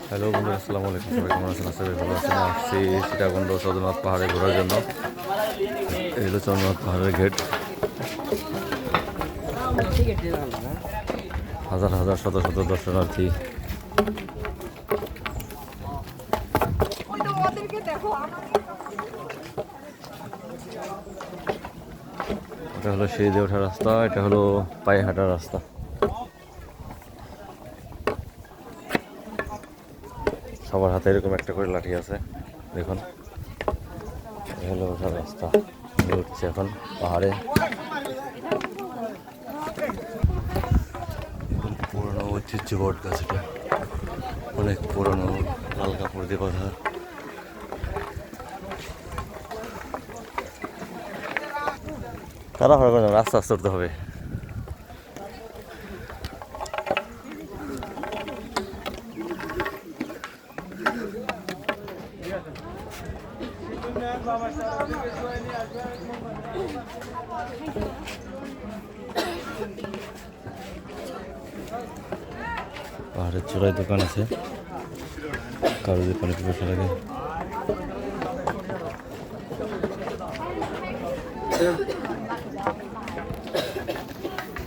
Hello বন্ধুরা, আসসালামু আলাইকুম। সবাই কেমন আছেন? আশা করি ভালো আছেন। আসছি সীতাকুণ্ড চন্দ্রনাথ পাহাড়ে ঘোরার জন্য। এই হলো চন্দ্রনাথ পাহাড়ের গেট। হাজার হাজার শত শত দর্শনার্থী। এটা হলো সিঁড়ি দিয়ে ওঠার রাস্তা, এটা হলো পায়ে হাঁটার রাস্তা। সবার হাতে এরকম একটা করে লাঠি আছে, দেখুন। হলো ওঠার রাস্তা, উঠছে এখন পাহাড়ে। পুরোনো ঐতিহ্য বট গাছ, এটা অনেক পুরোনো, লাল কাপড় দিয়ে বাঁধা। তারা হবে না, রাস্তা আস্তে উঠতে হবে। পাহাড়ের চূড়ায় দোকান আছে, কারো যদি পানি পিপাসা লাগে।